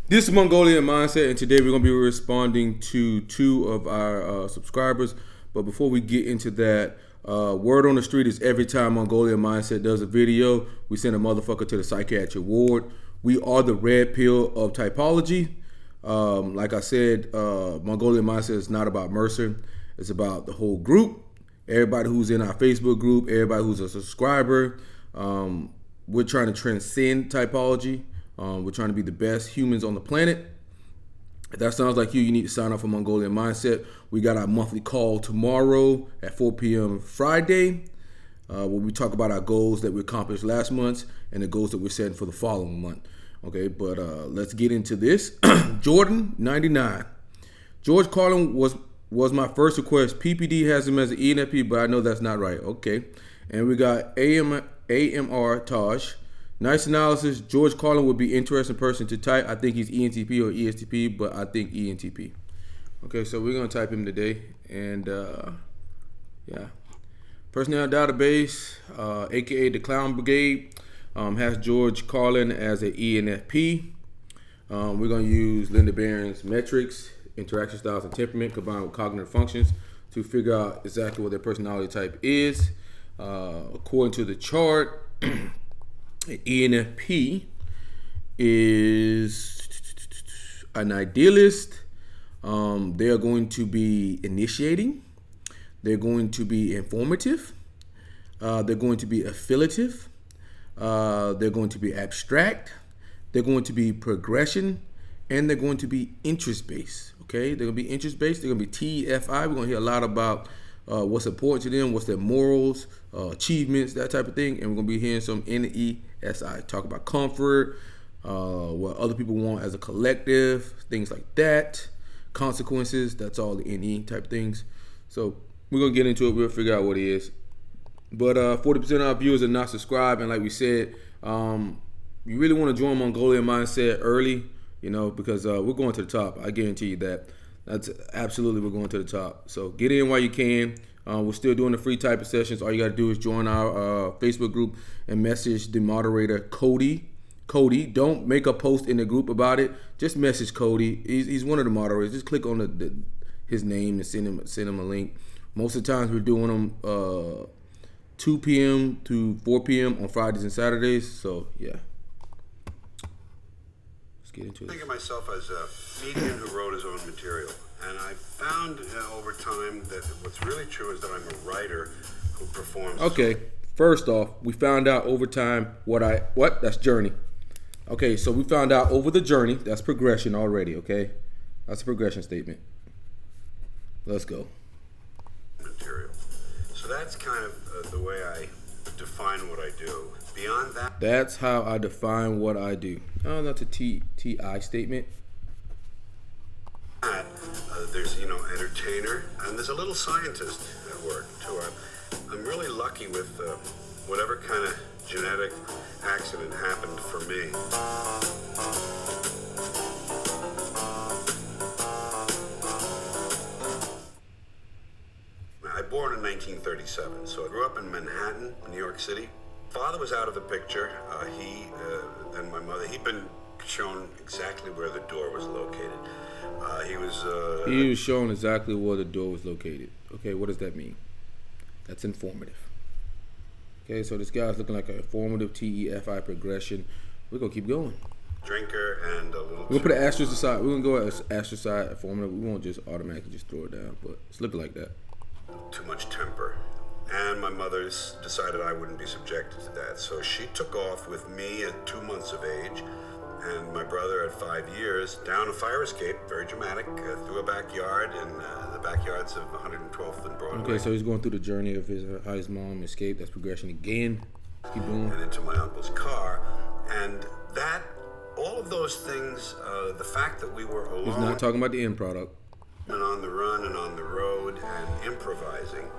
This is Mongolian Mindset, and today we're going to be responding to two of our subscribers. But before we get into that, word on the street is every time Mongolian Mindset does a video, we send a motherfucker to the psychiatric ward. We are the red pill of typology. Like I said, Mongolian Mindset is not about Mercer. It's about the whole group. Everybody who's in our Facebook group, everybody who's a subscriber. We're trying to transcend typology. We're trying to be the best humans on the planet. If that sounds like you need to sign up for Mongolian Mindset. We got our monthly call tomorrow at 4 p.m. Friday, where we talk about our goals that we accomplished last month and the goals that we're setting for the following month. Okay, but let's get into this. Jordan, 99. George Carlin was my first request. PPD has him as an ENFP, but I know that's not right. Okay, and we got AMR Taj. Nice analysis. George Carlin would be an interesting person to type. I think he's ENTP or ESTP, but I think ENTP. Okay, so we're going to type him today. And, yeah. Personality database, a.k.a. the Clown Brigade, has George Carlin as an ENFP. We're going to use Linda Barrens metrics, interaction styles, and temperament combined with cognitive functions to figure out exactly what their personality type is. According to the chart, ENFP is an idealist. They're going to be initiating. They're going to be informative. They're going to be affiliative. They're going to be abstract. They're going to be progression. And they're going to be interest-based. Okay, they're going to be interest-based. They're going to be TFI. We're going to hear a lot about what's important to them, what's their morals, achievements, that type of thing. And we're going to be hearing some NESI, talk about comfort, what other people want as a collective, things like that, consequences, that's all the NE type things. So we're going to get into it. We'll figure out what it is. But 40% of our viewers are not subscribed. And like we said, you really want to join Mongolian Mindset early, because we're going to the top. I guarantee you that. That's absolutely, we're going to the top. So get in while you can. We're still doing the free typing sessions. All you got to do is join our Facebook group and message the moderator, Cody. Cody, don't make a post in the group about it. Just message Cody. He's one of the moderators. Just click on his name and send him a link. Most of the times we're doing them 2 p.m. to 4 p.m. on Fridays and Saturdays. So, yeah. Get into it. I think of myself as a median who wrote his own material, and I found over time that what's really true is that I'm a writer who performs. Okay, first off, we found out over time that's journey. Okay, so we found out over the journey, that's progression already, okay? That's a progression statement. Let's go. Material. So that's kind of the way I define what I do. Beyond that, that's how I define what I do. Oh, that's a TI statement. There's entertainer, and there's a little scientist at work too. I'm really lucky with whatever kind of genetic accident happened for me. I was born in 1937, so I grew up in Manhattan, New York City. Father was out of the picture. He and my mother. He'd been shown exactly where the door was located. He was shown exactly where the door was located. Okay, what does that mean? That's informative. Okay, so this guy's looking like an informative TEFI progression. We're gonna keep going. Drinker and a little. We're gonna put an asterisk aside. We're gonna go as asterisk aside informative. We won't just automatically just throw it down, but it's looking like that. Too much temper. And my mother decided I wouldn't be subjected to that. So she took off with me at 2 months of age and my brother at 5 years down a fire escape, very dramatic, through a backyard in the backyards of 112th and Broadway. Okay, so he's going through the journey of how his mom escaped. That's progression again. Keep going. And into my uncle's car. And that, all of those things, the fact that we were alone. He's not talking about the end product. And on the run and on the road and improvising,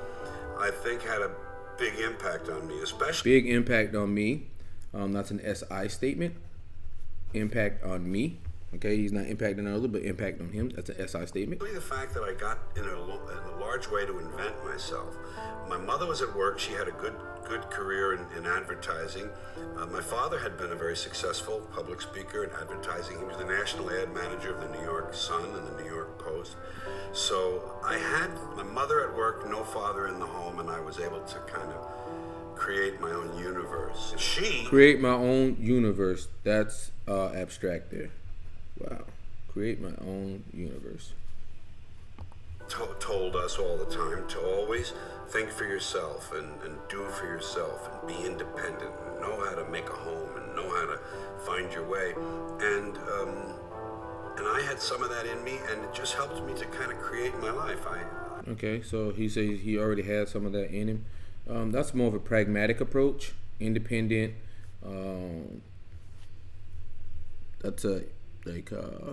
I think had a big impact on me, especially. Big impact on me. That's an SI statement. Impact on me. Okay, he's not impacting others, but impact on him. That's an SI statement. The fact that I got in a large way to invent myself. My mother was at work. She had a good career in advertising. My father had been a very successful public speaker in advertising. He was the national ad manager of the New York Sun and the New York Post. So I had my mother at work, no father in the home, and I was able to kind of create my own universe. Create my own universe. That's abstract there. Wow. Create my own universe. Told us all the time to always think for yourself and do for yourself and be independent and know how to make a home and know how to find your way. And I had some of that in me, and it just helped me to kind of create my life. Okay, so he says he already had some of that in him. That's more of a pragmatic approach, independent. That's a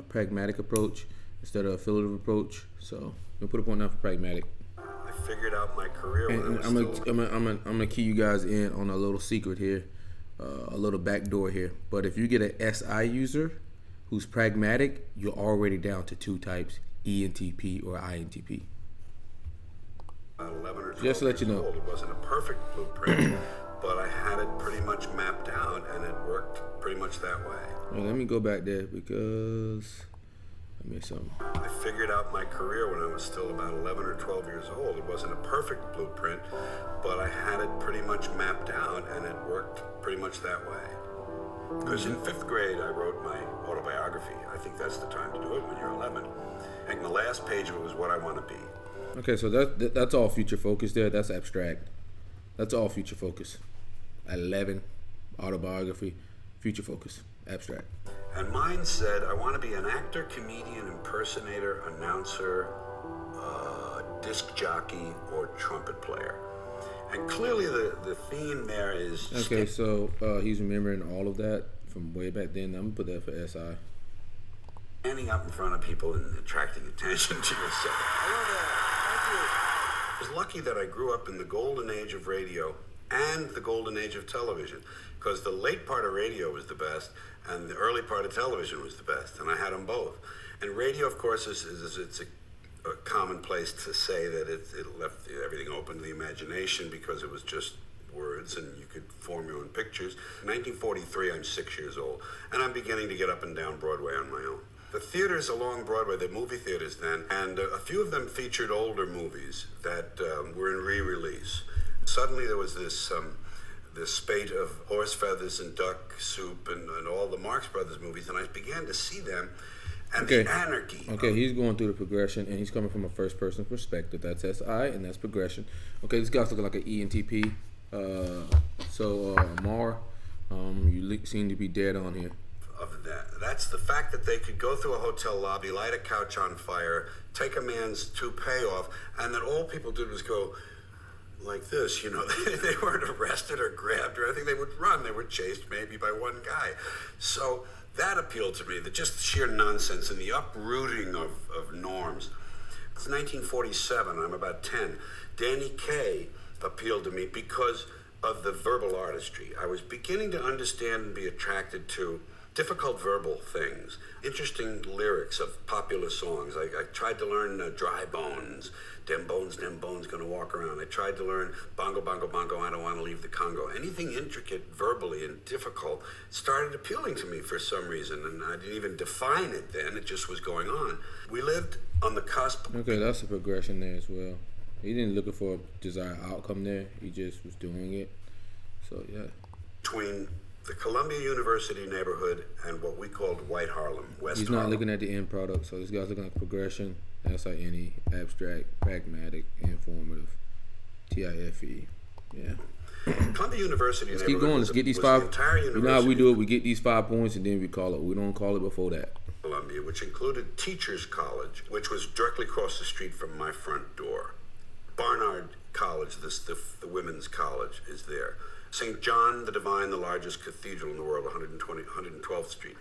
pragmatic approach instead of a affiliative approach. So we'll put a point down for pragmatic. I figured out my career when I'm gonna key you guys in on a little secret here, a little backdoor here. But if you get an SI user who's pragmatic, you're already down to two types: ENTP or INTP. 11 or 12 Just to let you know. It wasn't a perfect blueprint, but I had it pretty much mapped out, and it worked pretty much that way. Well, let me go back there because I missed something. I figured out my career when I was still about 11 or 12 years old. It wasn't a perfect blueprint, but I had it pretty much mapped out, and it worked pretty much that way. Because in 5th grade, I wrote my autobiography. I think that's the time to do it when you're 11. And the last page of it was what I want to be. Okay, so that's all future focus there. That's abstract. That's all future focus. 11, autobiography, future focus, abstract. And mine said, I want to be an actor, comedian, impersonator, announcer, disc jockey, or trumpet player. And clearly the theme there is... Okay, so he's remembering all of that from way back then. I'm going to put that for SI. Standing up in front of people and attracting attention to yourself. I love that. Thank you. I was lucky that I grew up in the golden age of radio and the golden age of television, because the late part of radio was the best and the early part of television was the best, and I had them both. And radio, of course, it's a commonplace to say that it left everything open to the imagination because it was just words and you could form your own pictures. In 1943, I'm 6 years old, and I'm beginning to get up and down Broadway on my own. The theaters along Broadway, the movie theaters then, and a few of them featured older movies that were in re-release. Suddenly there was this spate of Horse Feathers and Duck Soup and all the Marx Brothers movies, and I began to see them, and the anarchy. Okay, he's going through the progression, and he's coming from a first-person perspective. That's SI, and that's progression. Okay, this guy's looking like an ENTP. Amar, you seem to be dead on here. Of that. That's the fact that they could go through a hotel lobby, light a couch on fire, take a man's toupee off, and that all people did was go like this, you know. They weren't arrested or grabbed or anything. They would run. They were chased maybe by one guy. So that appealed to me, the just sheer nonsense and the uprooting of norms. It's 1947. I'm about 10. Danny Kaye appealed to me because of the verbal artistry. I was beginning to understand and be attracted to difficult verbal things, interesting lyrics of popular songs. I tried to learn Dry Bones, dem bones, gonna walk around. I tried to learn Bongo, Bongo, Bongo, I don't want to leave the Congo. Anything intricate verbally and difficult started appealing to me for some reason, and I didn't even define it then, it just was going on. We lived on the cusp. Okay, that's a progression there as well. He didn't look for a desired outcome there, he just was doing it. So, yeah. Between the Columbia University neighborhood and what we called White Harlem, West He's Harlem. not looking at the end product, so this guy's looking at progression, SINE, abstract, pragmatic, informative, TIFE. Yeah. Columbia University Let's neighborhood keep going. Let's get these 5. You know how we do it? We get these 5 points and then we call it. We don't call it before that. Columbia, which included Teachers College, which was directly across the street from my front door. Barnard College, the women's college, is there. St. John the Divine, the largest cathedral in the world, 112th Street.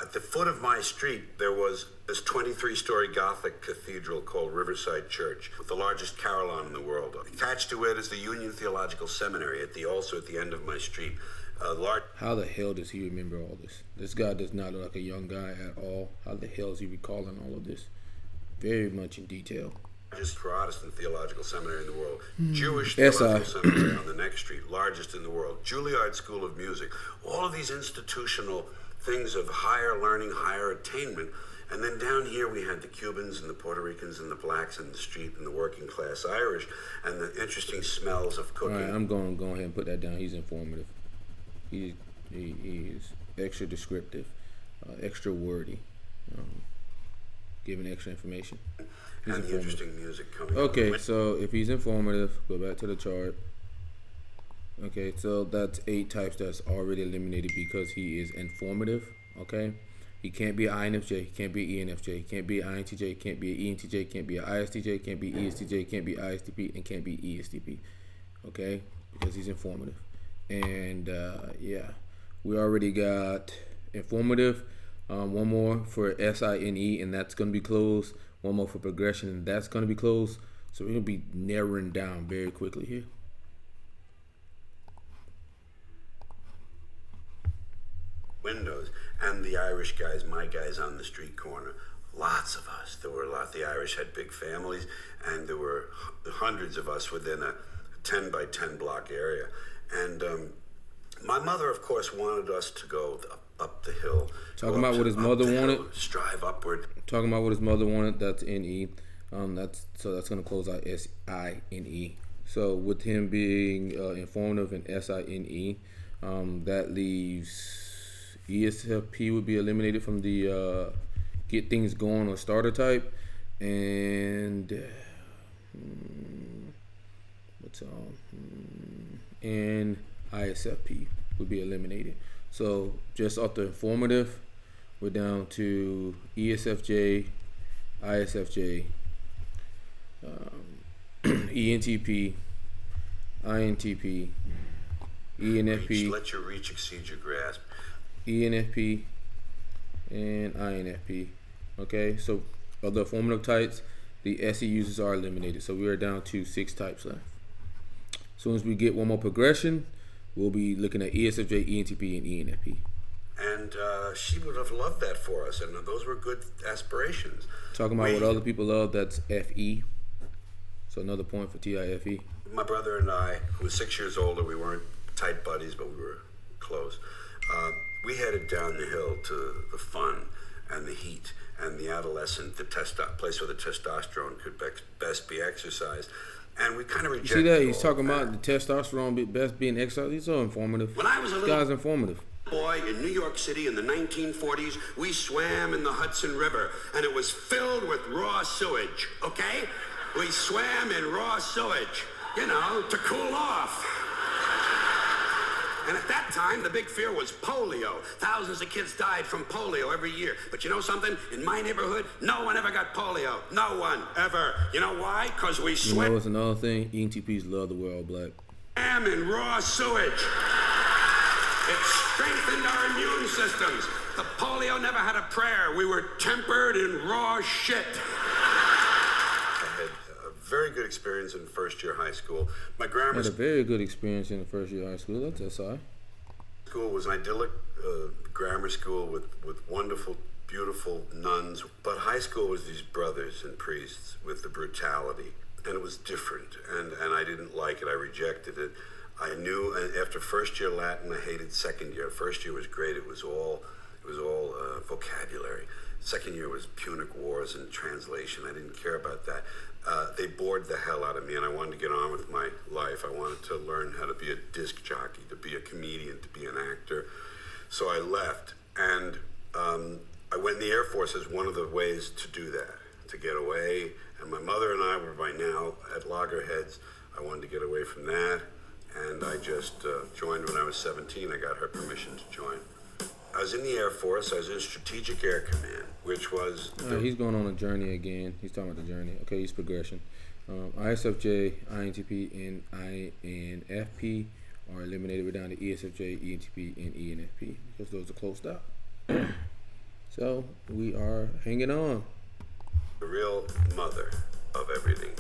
At the foot of my street, there was this 23-story Gothic cathedral called Riverside Church, with the largest carillon in the world. Attached to it is the Union Theological Seminary, also at the end of my street. a large. How the hell does he remember all this? This guy does not look like a young guy at all. How the hell is he recalling all of this? Very much in detail. Largest Protestant theological seminary in the world, Jewish theological seminary on the next street, largest in the world, Juilliard School of Music, all of these institutional things of higher learning, higher attainment. And then down here we had the Cubans and the Puerto Ricans and the blacks in the street and the working class Irish and the interesting smells of cooking. All right, I'm going to go ahead and put that down. He's informative. He is extra descriptive, extra wordy, giving extra information. He's and the interesting music coming Okay, so if he's informative, go back to the chart. Okay, so that's 8 types that's already eliminated because he is informative. Okay, he can't be an infj, he can't be an enfj, he can't be an intj, he can't be an entj, can't be an istj, can't be estj, can't be istp, and can't be estp. Okay, because he's informative. And yeah, we already got informative. One more for SINE, and that's going to be closed. One more for progression, and that's going to be closed. So we're going to be narrowing down very quickly here. Windows and the Irish guys, my guys on the street corner, lots of us. There were a lot. The Irish had big families, and there were hundreds of us within a 10 by 10 block area. And my mother, of course, wanted us to go up the hill. Talking about what his mother wanted. Strive upward. Talking about what his mother wanted. That's NE. That's going to close out SINE. So with him being informative and SINE, that leaves ESFP would be eliminated from the get things going or starter type, and and ISFP would be eliminated. So just off the informative, we're down to ESFJ, ISFJ, ENTP, INTP, ENFP. Let your reach exceed your grasp. ENFP and INFP. Okay, so of the formative types, the SE users are eliminated. So we are down to 6 types left. As soon as we get one more progression, we'll be looking at ESFJ, ENTP, and ENFP. And she would have loved that for us, and those were good aspirations. Talking about what other people love, that's FE. So another point for TIFE. My brother and I, who was 6 years older, we weren't tight buddies, but we were close. We headed down the hill to the fun and the heat and the adolescent, the place where the testosterone could best be exercised. And we kind of rejected. You see that? He's talking about the testosterone best being exercised. He's so informative. When I was a this guy's informative. Boy in New York City in the 1940s, we swam in the Hudson River, and it was filled with raw sewage, okay? We swam in raw sewage, to cool off. And at that time, the big fear was polio. Thousands of kids died from polio every year. But you know something? In my neighborhood, no one ever got polio. No one, ever. You know why? Because we swam. You know what's another thing? ENTPs love the world black. Swam in raw sewage. It strengthened our immune systems. The polio never had a prayer. We were tempered in raw shit. Very good experience in first year high school. My grammar had a very good experience in the first year of high school. That's SI. School was an idyllic grammar school with wonderful, beautiful nuns. But high school was these brothers and priests with the brutality, and it was different. And I didn't like it. I rejected it. I knew after first year Latin, I hated second year. First year was great. It was all vocabulary. Second year was Punic Wars and translation. I didn't care about that. They bored the hell out of me, and I wanted to get on with my life. I wanted to learn how to be a disc jockey, to be a comedian, to be an actor. So I left, and I went in the Air Force as one of the ways to do that, to get away. And my mother and I were by now at loggerheads. I wanted to get away from that, and I just joined when I was 17. I got her permission to join. I was in the Air Force. I was in Strategic Air Command, which was... he's going on a journey again. He's talking about the journey. Okay, he's progression. ISFJ, INTP, and INFP are eliminated. We're down to ESFJ, ENTP, and ENFP because those are closed out. So we are hanging on. The real mother of everything,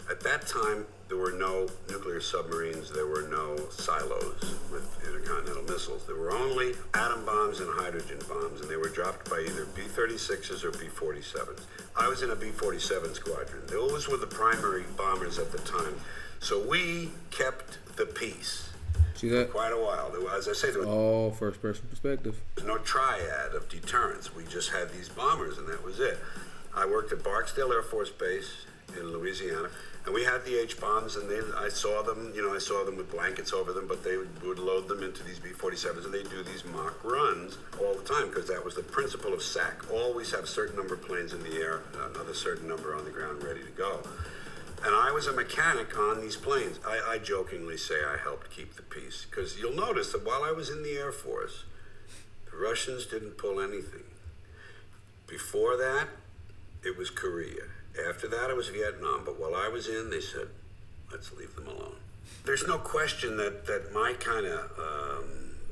At that time, there were no nuclear submarines, there were no silos with intercontinental missiles. There were only atom bombs and hydrogen bombs, and they were dropped by either B-36s or B-47s. I was in a B-47 squadron. Those were the primary bombers at the time. So we kept the peace. See that? For quite a while. As I say, there was all first-person perspective. no triad of deterrence. We just had these bombers, and that was it. I worked at Barksdale Air Force Base in Louisiana, and we had the H-bombs, and I saw them, I saw them with blankets over them, but they would load them into these B-47s, and they'd do these mock runs all the time, because that was the principle of SAC. Always have a certain number of planes in the air, another certain number on the ground ready to go. And I was a mechanic on these planes. I jokingly say I helped keep the peace, because you'll notice that while I was in the Air Force, the Russians didn't pull anything. Before that, it was Korea. After that, it was Vietnam. But while I was in, they said, let's leave them alone. There's no question that my kind of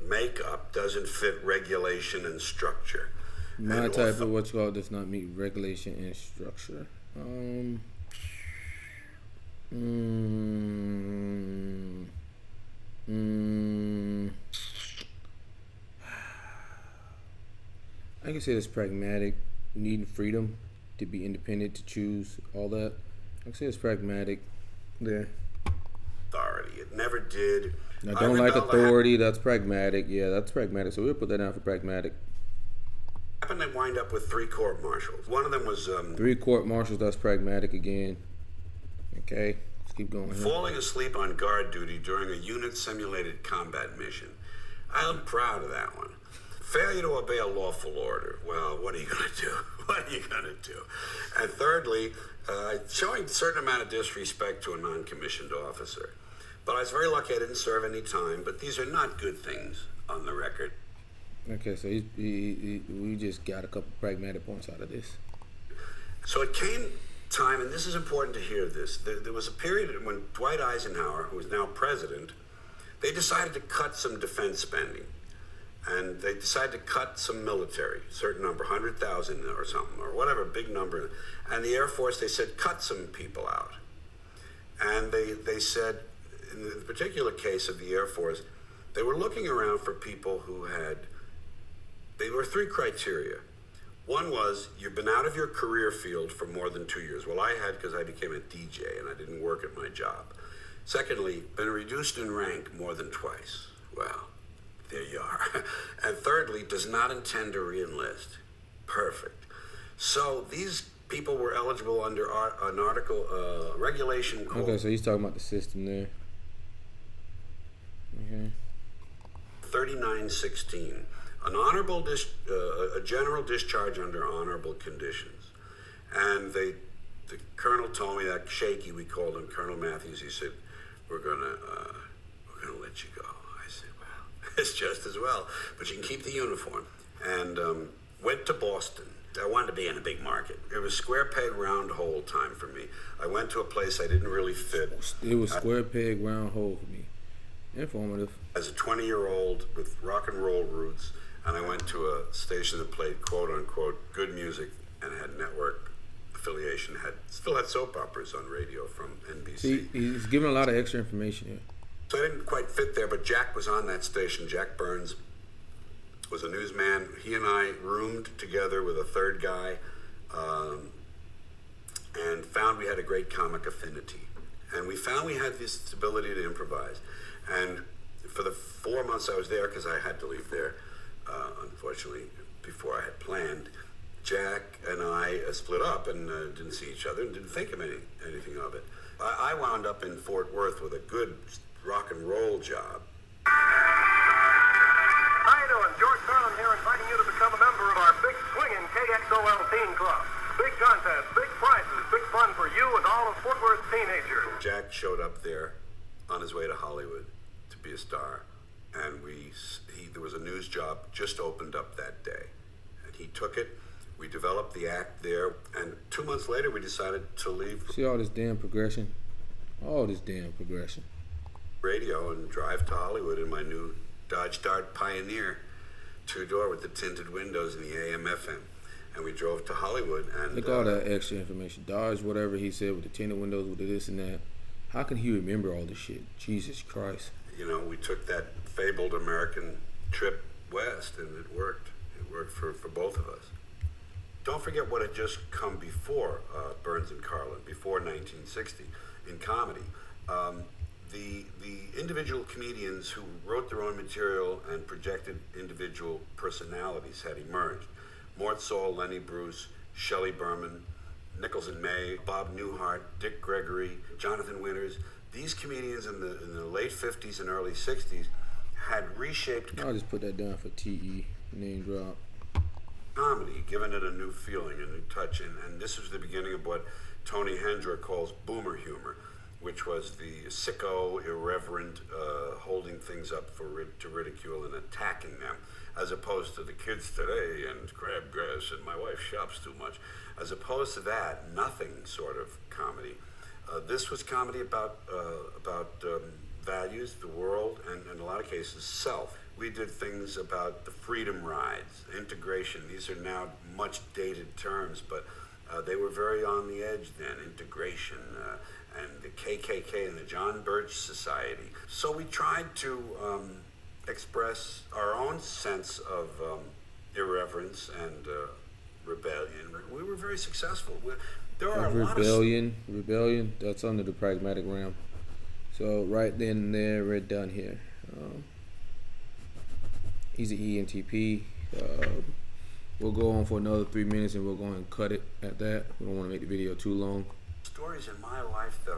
makeup doesn't fit regulation and structure. My type of what you call does not meet regulation and structure. I can say it's pragmatic, needing freedom to be independent, to choose all that. I can say it's pragmatic there. Authority. It never did. I don't like authority. That's pragmatic. Yeah, that's pragmatic. So we'll put that down for pragmatic. Happened to wind up with 3 court-martials. One of them was 3 court-martials. That's pragmatic again. Okay, let's keep going here. Falling asleep on guard duty during a unit-simulated combat mission. I'm proud of that one. Failure to obey a lawful order. Well, what are you going to do? What are you going to do? And thirdly, showing a certain amount of disrespect to a non-commissioned officer. But I was very lucky I didn't serve any time, but these are not good things on the record. Okay, so we just got a couple pragmatic points out of this. So it came time, and this is important to hear this, there was a period when Dwight Eisenhower, who is now president, they decided to cut some defense spending. And they decided to cut some military, certain number, 100,000 or something, or whatever, big number. And the Air Force, they said, cut some people out. And they said, in the particular case of the Air Force, they were looking around for people who there were 3 criteria. One was, you've been out of your career field for more than 2 years. Well, I had, because I became a DJ and I didn't work at my job. Secondly, been reduced in rank more than twice. Well, there you are. And thirdly, does not intend to re-enlist. Perfect. So these people were eligible under an article, regulation called... Okay, so he's talking about the system there. Okay. 3916. An honorable, a general discharge under honorable conditions. And the colonel told me, that shaky, we called him, Colonel Matthews, he said, we're gonna let you go. It's just as well, but you can keep the uniform. And went to Boston. I wanted to be in a big market. It was square peg, round hole time for me. I went to a place I didn't really fit. It was square peg, round hole for me. Informative. As a 20-year-old with rock and roll roots, and I went to a station that played quote-unquote good music and had network affiliation, still had soap operas on radio from NBC. See, he's giving a lot of extra information here. So I didn't quite fit there, but Jack was on that station. Jack Barrens was a newsman. He and I roomed together with a third guy and found we had a great comic affinity. And we found we had this ability to improvise. And for the 4 months I was there, because I had to leave there, unfortunately, before I had planned, Jack and I split up and didn't see each other and didn't think of anything of it. I wound up in Fort Worth with a good rock and roll job. How you doing? George Carlin here, inviting you to become a member of our big swinging KXOL Teen Club. Big contests, big prizes, big fun for you and all of Fort Worth teenagers. Jack showed up there on his way to Hollywood to be a star, and there was a news job just opened up that day, and he took it. We developed the act there, and 2 months later we decided to leave. See all this damn progression? All this damn progression. Radio and drive to Hollywood in my new Dodge Dart Pioneer 2-door with the tinted windows and the AM/FM. and we drove to Hollywood. And look, all that extra information. Dodge whatever he said with the tinted windows, with the this and that. How can he remember all this shit? Jesus Christ. You know, we took that fabled American trip west, and it worked. It worked for both of us. Don't forget what had just come before Barrens and Carlin, before 1960, in comedy. The individual comedians who wrote their own material and projected individual personalities had emerged. Mort Saul, Lenny Bruce, Shelley Berman, Nichols and May, Bob Newhart, Dick Gregory, Jonathan Winters. These comedians in the late 50s and early 60s had reshaped I'll just put that down for TE, name drop. comedy, giving it a new feeling, a new touch. And this was the beginning of what Tony Hendra calls boomer humor, which was the sicko, irreverent, holding things up to ridicule and attacking them, as opposed to the kids today and crabgrass and my wife shops too much. As opposed to that, nothing sort of comedy. This was comedy about values, the world, and in a lot of cases, self. We did things about the freedom rides, integration. These are now much dated terms, but they were very on the edge then, integration, and the KKK and the John Birch Society. So we tried to express our own sense of irreverence and rebellion. We were very successful. There are a lot of rebellion, that's under the pragmatic realm. So right then and there, we're done here. He's an entp. We'll go on for another 3 minutes and we'll go and cut it at that. We don't want to make the video too long. stories in my life that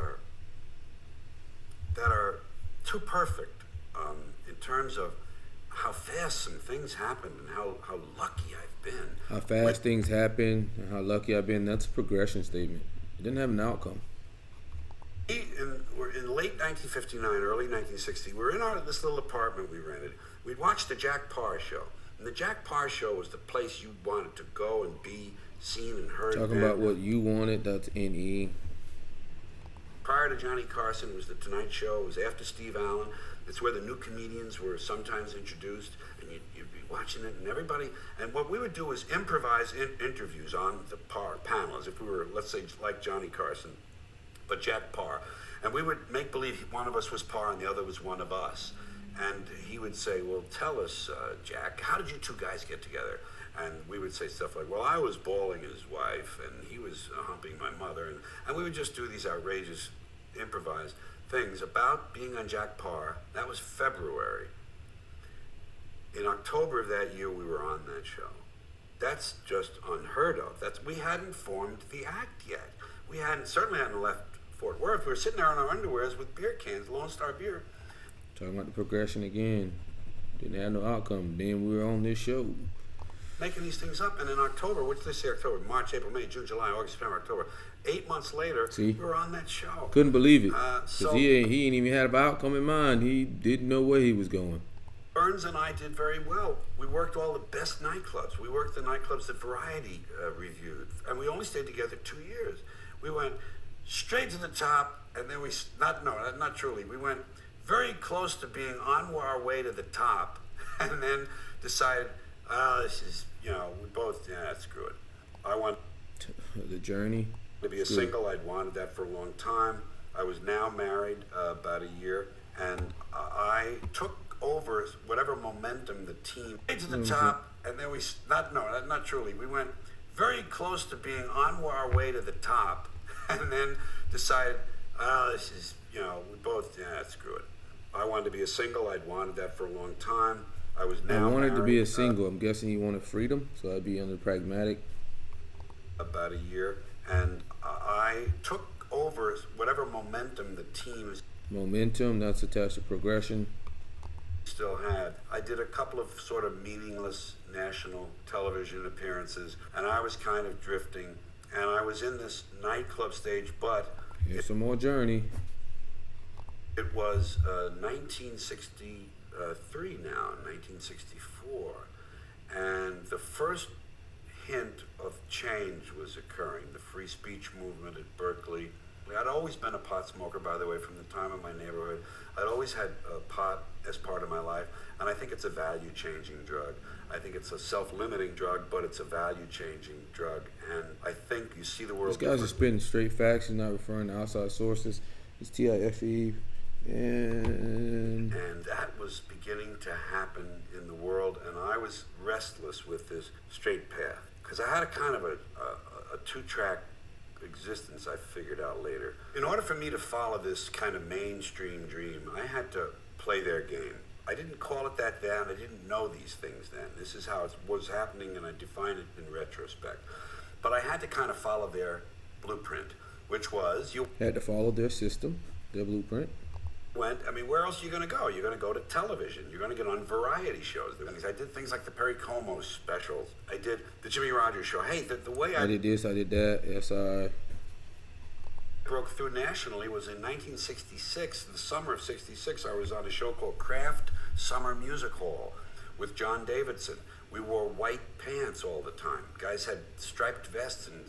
are too perfect in terms of how fast some things happened and how lucky I've been. How fast things happen and how lucky I've been, that's a progression statement. It didn't have an outcome. We're in late 1959, early 1960. We're in this little apartment we rented. We'd watched the Jack Parr show. And the Jack Parr show was the place you wanted to go and be seen and heard. Talking about what you wanted, that's NE. Prior to Johnny Carson was the Tonight Show. It was after Steve Allen. It's where the new comedians were sometimes introduced, and you'd be watching it, and everybody. And what we would do was improvise interviews on the Parr panel, as if we were, let's say, like Johnny Carson, but Jack Parr. And we would make believe one of us was Parr and the other was one of us. And he would say, well, tell us, Jack, how did you two guys get together? And we would say stuff like, well, I was bawling his wife, and he was humping my mother. And we would just do these outrageous, improvised things about being on Jack Parr. That was February. In October of that year, we were on that show. That's just unheard of. We hadn't formed the act yet. We certainly hadn't left Fort Worth. We were sitting there in our underwears with beer cans, Lone Star beer. Talking about the progression again. Didn't have no outcome. Then we were on this show. Making these things up, and in October, what did they say October? March, April, May, June, July, August, September, October. 8 months later, we were on that show. Couldn't believe it. Because he ain't even had an outcome in mind. He didn't know where he was going. Barrens and I did very well. We worked all the best nightclubs. We worked the nightclubs that Variety reviewed. And we only stayed together 2 years. We went straight to the top, and then not truly. We went very close to being on our way to the top, and then decided, this is, we both, screw it. I want the journey to be a single. I'd wanted that for a long time. I was now married about a year, and I took over whatever momentum the team to the top, and then not truly. We went very close to being on our way to the top, and then decided, this is, we both, screw it. I wanted to be a single. I'd wanted that for a long time. I was now I wanted married, to be a single. I'm guessing he wanted freedom, so I'd be under pragmatic. About a year, and I took over whatever momentum the team is. Momentum, that's attached to progression. Still had. I did a couple of sort of meaningless national television appearances, and I was kind of drifting, and I was in this nightclub stage, but here's some more journey. It was 1963 now, 1964, and the first hint of change was occurring. The free speech movement at Berkeley. I'd always been a pot smoker, by the way, from the time in my neighborhood. I'd always had pot as part of my life, and I think it's a value-changing drug. I think it's a self-limiting drug, but it's a value-changing drug, and I think you see the world. This guy's just spitting straight facts. He's not referring to outside sources. It's TIFE, and that was beginning to happen in the world, and I was restless with this straight path because I had a kind of a two-track existence I figured out later. In order for me to follow this kind of mainstream dream, I had to play their game. I didn't call it that then. I didn't know these things then. This is how it was happening, and I define it in retrospect. But I had to kind of follow their blueprint, which was you had to follow their system, their blueprint. Where else are you going to go? You're going to go to television. You're going to get on variety shows. I did things like the Perry Como specials. I did the Jimmy Rogers show. Hey, the way I did this, I did that. Yes, I broke through nationally was in 1966, the summer of 66. I was on a show called Kraft Summer Music Hall with John Davidson. We wore white pants all the time. Guys had striped vests and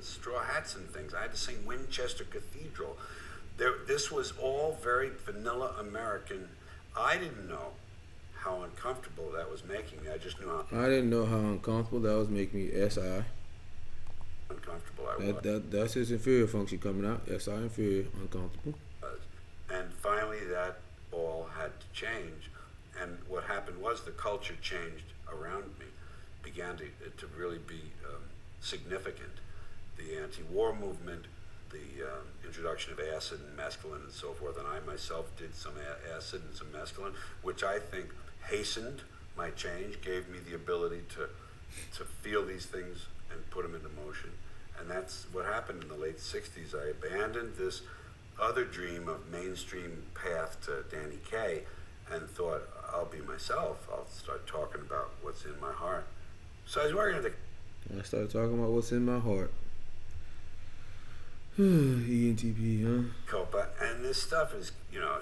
straw hats and things. I had to sing Winchester Cathedral. This was all very vanilla American. I didn't know how uncomfortable that was making me. I just knew how. I didn't know how uncomfortable that was making me. SI. Uncomfortable I was. That's his inferior function coming out. SI inferior, uncomfortable. And finally, that all had to change. And what happened was the culture changed around me, began to really be significant. The anti-war movement, the introduction of acid and mescaline and so forth, and I myself did some acid and some mescaline, which I think hastened my change, gave me the ability to feel these things and put them into motion. And that's what happened in the late 60s. I abandoned this other dream of mainstream path to Danny Kaye and thought, I'll be myself. I'll start talking about what's in my heart. So I was working at I started talking about what's in my heart. ENTP, huh? Copa, and this stuff is,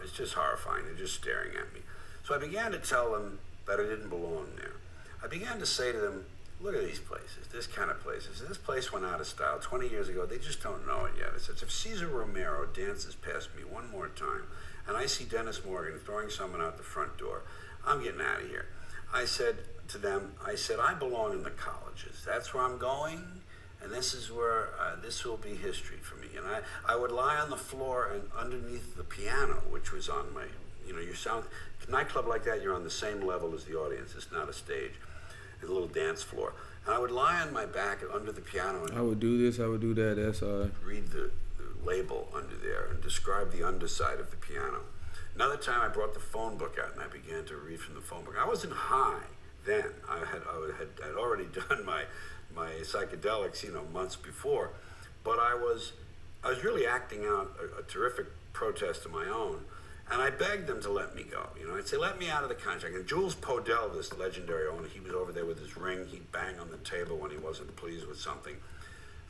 it's just horrifying. They're just staring at me. So I began to tell them that I didn't belong there. I began to say to them, look at these places, this kind of places. This place went out of style 20 years ago. They just don't know it yet. It's as if Cesar Romero dances past me one more time, and I see Dennis Morgan throwing someone out the front door. I'm getting out of here. I said to them, I belong in the colleges. That's where I'm going. And this is where this will be history for me. And I would lie on the floor and underneath the piano, which was on my, you sound, nightclub like that, you're on the same level as the audience. It's not a stage. It's a little dance floor. And I would lie on my back under the piano. And I would do this, I would do that. That's read the label under there and describe the underside of the piano. Another time I brought the phone book out and I began to read from the phone book. I wasn't high then. I'd already done my psychedelics, months before, but I was really acting out a terrific protest of my own, and I begged them to let me go. I'd say, let me out of the contract. And Jules Podell, this legendary owner, he was over there with his ring. He'd bang on the table when he wasn't pleased with something,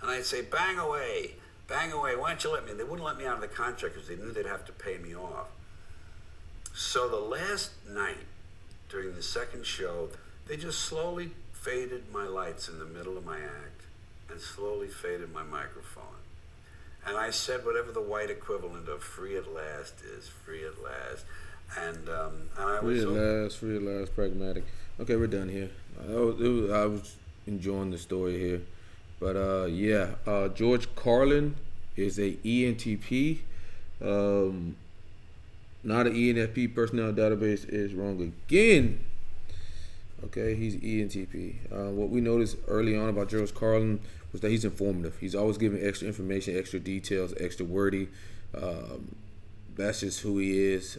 and I'd say, bang away, why don't you let me? And they wouldn't let me out of the contract because they knew they'd have to pay me off. So the last night, during the second show, they just slowly faded my lights in the middle of my act and slowly faded my microphone. And I said whatever the white equivalent of free at last is, free at last. And I was free at last, pragmatic. Okay, we're done here. I was enjoying the story here. But George Carlin is a ENTP. Not an ENFP. Personnel database is wrong again. Okay, he's ENTP. What we noticed early on about George Carlin was that he's informative. He's always giving extra information, extra details, extra wordy. That's just who he is.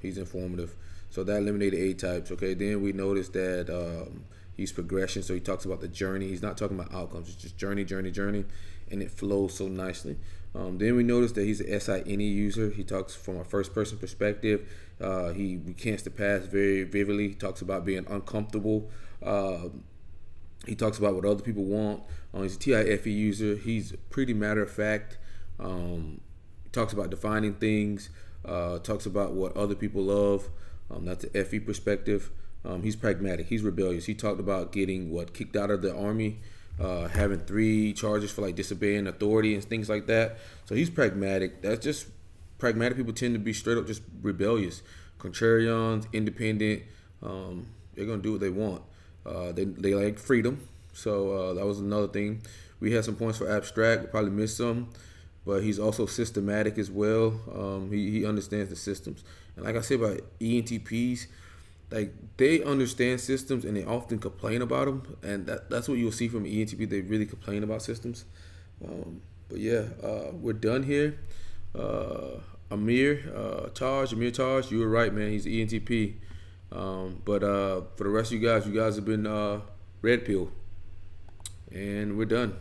He's informative. So that eliminated A types. Okay, then we noticed that he's progression. So he talks about the journey. He's not talking about outcomes. It's just journey, and it flows so nicely. Then we noticed that he's an SINE user. He talks from a first-person perspective. He recants the past very vividly. He talks about being uncomfortable. He talks about what other people want. He's a TIFE user. He's pretty matter-of-fact. He talks about defining things. Talks about what other people love. That's the FE perspective. He's pragmatic. He's rebellious. He talked about getting kicked out of the army having 3 charges for like disobeying authority and things like that. So he's pragmatic. That's just pragmatic people tend to be straight up just rebellious, contrarians, independent. They're gonna do what they want. They like freedom. So that was another thing. We had some points for abstract. We probably missed some, but he's also systematic as well. He understands the systems. And like I said about ENTPs, like they understand systems and they often complain about them, and that's what you'll see from ENTP. They really complain about systems. But yeah, we're done here. Amir Taj, you were right, man. He's ENTP. But for the rest of you guys have been red pill, and we're done.